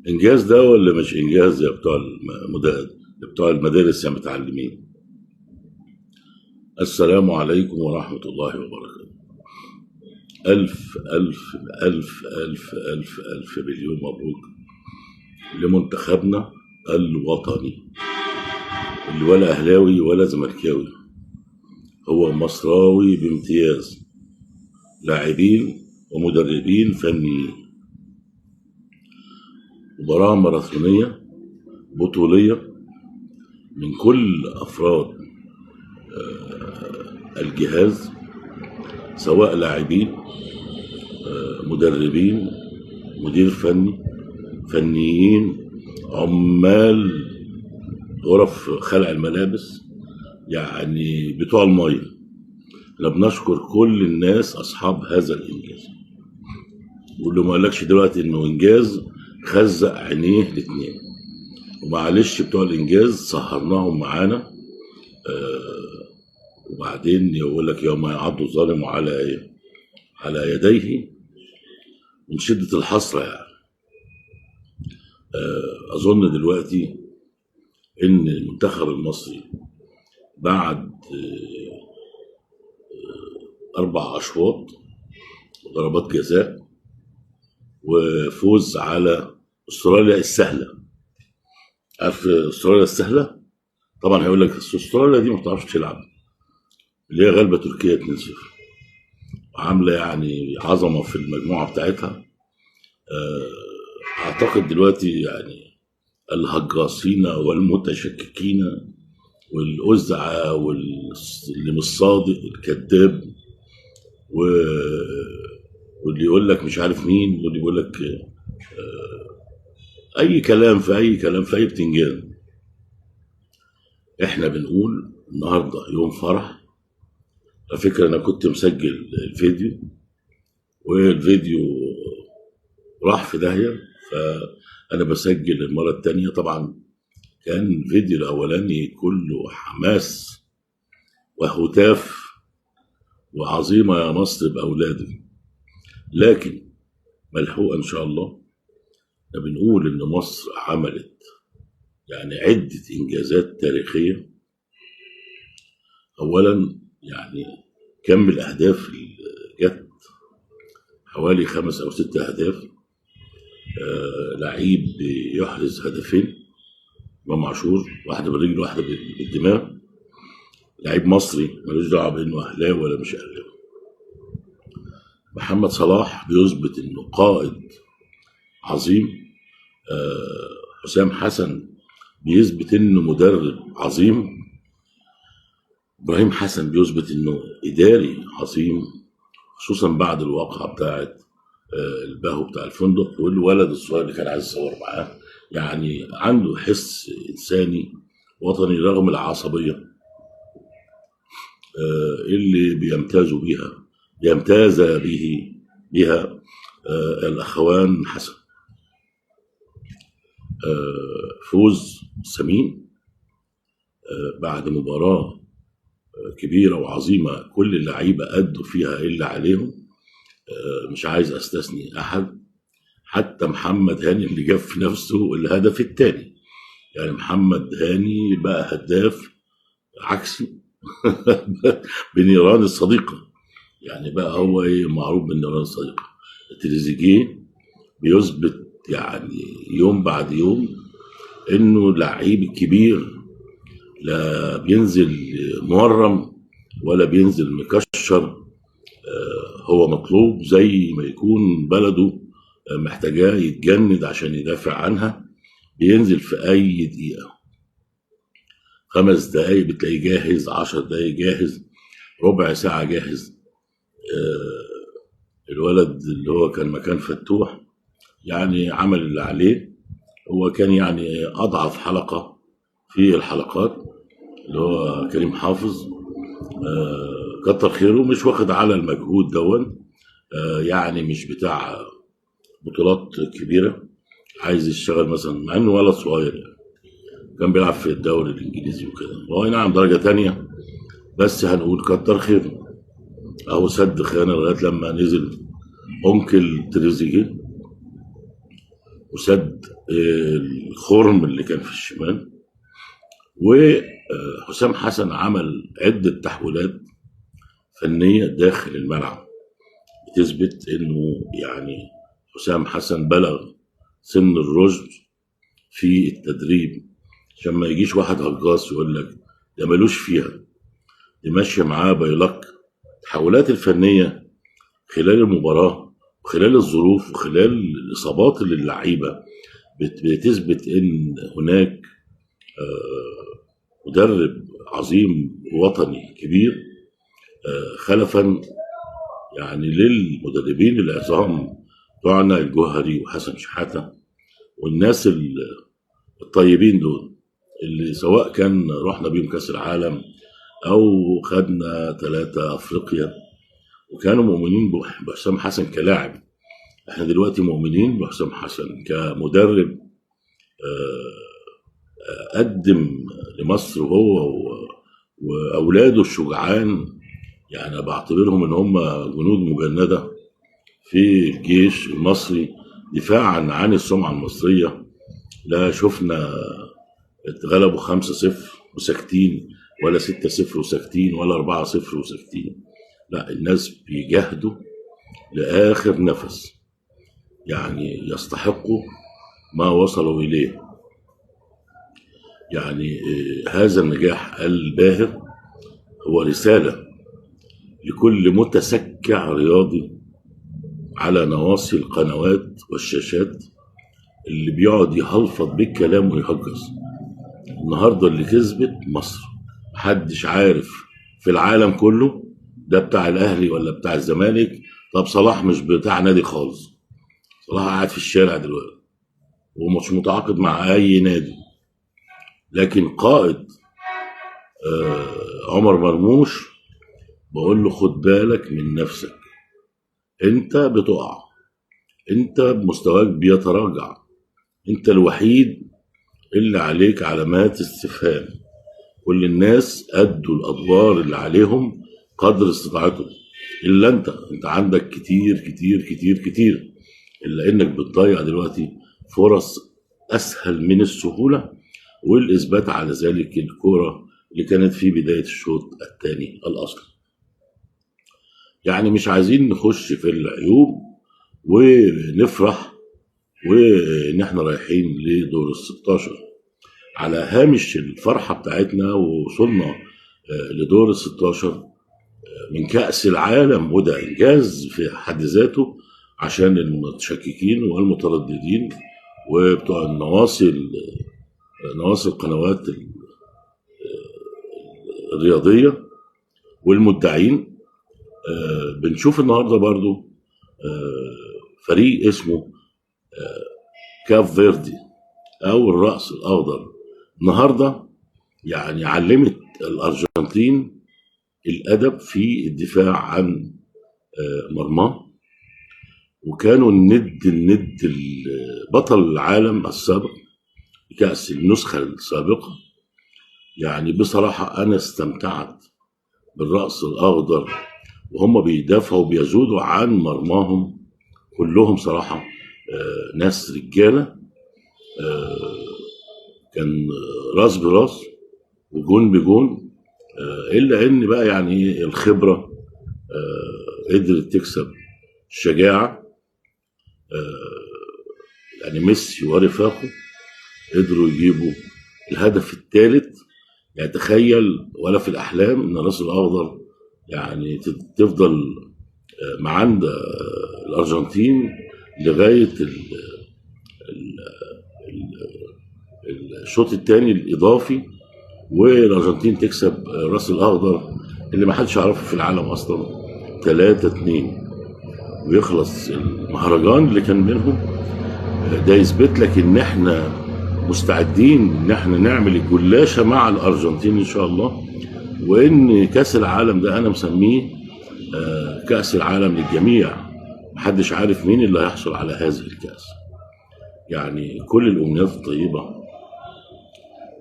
انجاز ده ولا مش انجاز يا بتوع بتوع المدارس يا متعلمين؟ السلام عليكم ورحمة الله وبركاته. ألف ألف ألف ألف ألف ألف مليون مبروك لمنتخبنا الوطني، اللي ولا أهلاوي ولا زملكاوي، هو مصراوي بامتياز، لاعبين ومدربين فنيين. مباراة ماراثونية بطولية من كل أفراد الجهاز، سواء لاعبين، مدربين، مدير فني، فنيين، عمال غرف خلع الملابس، يعني بتوع المية. احنا بنشكر كل الناس أصحاب هذا الإنجاز، واللي ما قالكش دلوقتي إنه إنجاز خزق عينيه الاتنين. ومعلش بتوع الإنجاز سهرناهم معانا، وبعدين يقول لك يوم يعض الظالم على يديه من شدة الحسرة. يعني أظن دلوقتي إن المنتخب المصري بعد 4 أشواط وضربات جزاء وفوز على أستراليا السهلة. عارف أستراليا السهلة؟ طبعا هيقول لك أستراليا دي ما بتعرفش تلعب، اللي هي غالبة تركيا 2-0، عاملة يعني عظمة في المجموعة بتاعتها. أعتقد دلوقتي يعني الهجاصين والمتشككين والأزعة واللي مش صادق الكذاب واللي يقول لك مش عارف مين، واللي يقول لك أي كلام في أي كلام في أي بتنجان. إحنا بنقول النهاردة يوم فرح. على فكرة أنا كنت مسجل الفيديو والفيديو راح في داهية، فأنا بسجل المرة التانية. طبعا كان الفيديو الأولاني كله حماس وهتاف وعظيمة يا مصر بأولادك، لكن ملحوقة إن شاء الله. بنقول إن مصر عملت يعني عدة إنجازات تاريخية. أولا يعني كم الأهداف اللي جت، حوالي 5 أو 6 أهداف. لعيب يحرز هدفين، إمام عاشور، واحدة بالرجل واحدة بالدماغ. لعيب مصري ملوش دعوة بإنه أهلاوي ولا مش أهلاوي. محمد صلاح بيثبت إنه قائد عظيم. حسام حسن بيثبت إنه مدرب عظيم. إبراهيم حسن بيثبت إنه إداري عظيم، خصوصا بعد الواقعة بتاعت البهو بتاع الفندق والولد الصغير اللي كان عايز يصور معاه. يعني عنده حس إنساني وطني رغم العصبية اللي بيمتاز بها الأخوان حسن. فوز ثمين بعد مباراة كبيرة وعظيمة، كل اللعيبة أدوا فيها إلا عليهم. مش عايز أستثني أحد، حتى محمد هاني اللي جاب في نفسه الهدف الثاني. يعني محمد هاني بقى هداف عكسي بنيران الصديقة، يعني بقى هو معروف بالنيران الصديقة. تريزيجيه بيثبت يعني يوم بعد يوم إنه لعيب كبير، لا بينزل مورم ولا بينزل مكشر. هو مطلوب زي ما يكون بلده محتاجاه يتجند عشان يدافع عنها. بينزل في أي دقيقة، 5 دقايق بتلاقيه جاهز، 10 دقايق جاهز، ربع ساعة جاهز. الولد اللي هو كان مكان فتوح يعني عمل اللي عليه. هو كان يعني أضعف حلقة في الحلقات اللي هو كريم حافظ، كتر خيره، مش واخد على المجهود دون. يعني مش بتاع بطولات كبيرة، عايز يشتغل مثلا، مع انه ولد صغير يعني كان بيلعب في الدوري الانجليزي وكده، هو نعم درجة تانية، بس هنقول كتر خيره. اهو سد خانة لغاية لما نزل أنكل تريزيجيه وسد الخرم اللي كان في الشمال. وحسام حسن عمل عدة تحويلات فنية داخل الملعب بتثبت انه يعني حسام حسن بلغ سن الرشد في التدريب، عشان ما يجيش واحد هجاص يقول لك ده ملوش فيها، دي ماشيه معاه بايلك. التحولات الفنيه خلال المباراه وخلال الظروف وخلال الاصابات اللي اللعيبه بتثبت ان هناك مدرب عظيم وطني كبير خلفا يعني للمدربين العظام بتوعنا الجوهري وحسن شحاته والناس الطيبين دول، اللي سواء كان رحنا بيهم كاس العالم او خدنا 3 افريقيا وكانوا مؤمنين بحسام حسن كلاعب. احنا دلوقتي مؤمنين بحسام حسن كمدرب قدم لمصر هو واولاده الشجعان، يعني بعتبرهم ان هم جنود مجنده في الجيش المصري دفاعا عن السمعه المصريه. لا شفنا اتغلبوا 5-0 وساكتين، ولا 6-0 وساكتين، ولا 4-0 وساكتين. لا، الناس بيجاهدوا لآخر نفس، يعني يستحقوا ما وصلوا إليه. يعني هذا النجاح الباهر هو رسالة لكل متسكع رياضي على نواصي القنوات والشاشات اللي بيقعد يهلفظ بالكلام ويهجس. النهارده اللي كسبت مصر، محدش عارف في العالم كله ده بتاع الاهلي ولا بتاع الزمالك. طب صلاح مش بتاع نادي خالص، صلاح قاعد في الشارع دلوقتي ومش متعاقد مع اي نادي. لكن قائد عمر مرموش بقول له خد بالك من نفسك، انت بتقع، انت مستواك بيتراجع، انت الوحيد اللي عليك علامات استفهام. كل الناس أدوا الأدوار اللي عليهم قدر استطاعتهم، إلا أنت عندك كتير كتير كتير كتير، إلا إنك بتضيع دلوقتي فرص أسهل من السهولة. والإثبات على ذلك الكرة اللي كانت في بداية الشوط الثاني الأصلي. يعني مش عايزين نخش في العيوب ونفرح وإن إحنا رايحين لدور ال16. على هامش الفرحة بتاعتنا ووصولنا لدور ال16 من كأس العالم، وده إنجاز في حد ذاته عشان المتشككين والمترددين وبتوع نواصي القنوات الرياضية والمدعين. بنشوف النهاردة برضو فريق اسمه كاف فيردي أو الرأس الأخضر. النهارده يعني علمت الأرجنتين الأدب في الدفاع عن مرماه، وكانوا الند بطل العالم السابق كأس النسخة السابقة. يعني بصراحة أنا استمتعت بالرأس الأخضر وهم بيدافعوا بيزودوا عن مرماهم كلهم صراحة. ناس رجالة، كان راس براس وجون بجون. إلا إن بقى يعني الخبرة قدرت تكسب الشجاعة. يعني ميسي ورفاقه قدروا يجيبوا الهدف الثالث. يعني تخيل ولا في الأحلام إن الراس الأخضر يعني تفضل معاند الأرجنتين لغاية الشوط الثاني الإضافي، والأرجنتين تكسب الراس الأخضر اللي ما حدش يعرفه في العالم أصلا 3-2 ويخلص المهرجان اللي كان بينهم. ده يثبت لك إن إحنا مستعدين إن إحنا نعمل الجلاشة مع الأرجنتين إن شاء الله. وإن كأس العالم ده أنا مسميه كأس العالم للجميع، محدش عارف مين اللي هيحصل على هذه الكأس. يعني كل الأمنيات الطيبة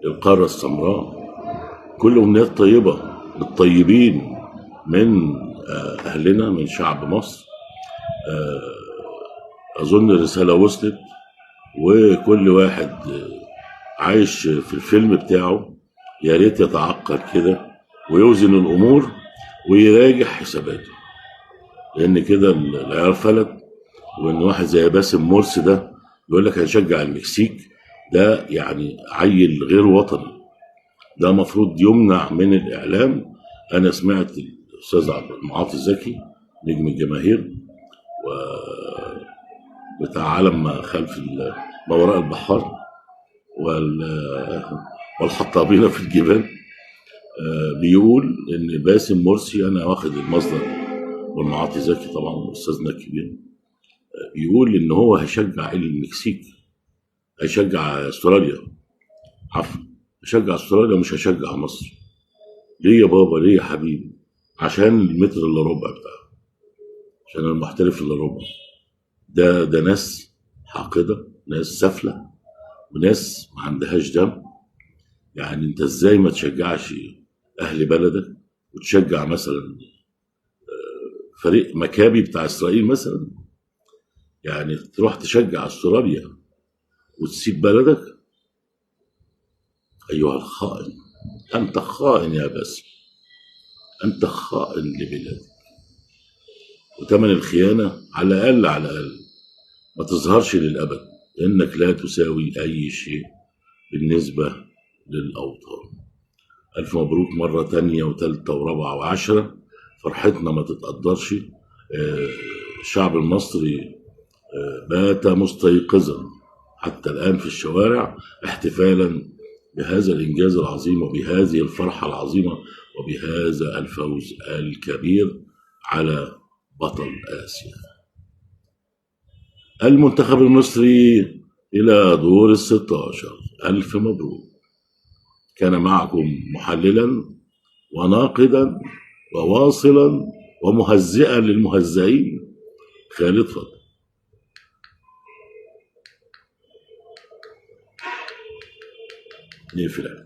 للقارة السمراء، كل أمنيات طيبة للطيبين من أهلنا من شعب مصر. أظن الرسالة وصلت وكل واحد عايش في الفيلم بتاعه. يا ريت يتعقل كده ويوزن الامور ويراجع حساباته، لان كده العيار فلت. وان واحد زي باسم مرسي ده يقول لك هنشجع المكسيك، ده يعني عيل غير وطني، ده مفروض يمنع من الاعلام. انا سمعت الاستاذ عبد المعاطي زكي نجم الجماهير وبتاع عالم ما خلف ما وراء البحار والحطابين في الجبال، بيقول ان باسم مرسي، انا واخد المصدر والمعاطي زكي طبعا استاذنا الكبير، بيقول ان هو هيشجع المكسيك، هيشجع استراليا، عفوا هيشجع استراليا مش هيشجع مصر. ليه يا بابا؟ ليه يا حبيبي؟ عشان المتر الا ربع بتاعه، عشان المحترف الا ربع. ده ناس حاقده، ناس سافله، وناس ما عندهاش دم. يعني انت ازاي ما تشجعش اهل بلدك وتشجع مثلا فريق مكابي بتاع اسرائيل مثلا؟ يعني تروح تشجع استراليا وتسيب بلدك؟ ايها الخائن، انت خائن يا باسم، انت خائن لبلادك. وثمن الخيانه على الاقل على الاقل ما تظهرش للابد، انك لا تساوي اي شيء بالنسبه للاوطان. الف مبروك مره تانية وتالتة ورابعه وعشرة، فرحتنا ما تتقدرش. الشعب المصري بات مستيقظا حتى الآن في الشوارع احتفالا بهذا الإنجاز العظيم وبهذه الفرحة العظيمة وبهذا الفوز الكبير على بطل آسيا. المنتخب المصري إلى دور ال16. ألف مبروك. كان معكم محللا وناقدا وواصلا ومهزئا للمهزئين خالد فضل. نقفل.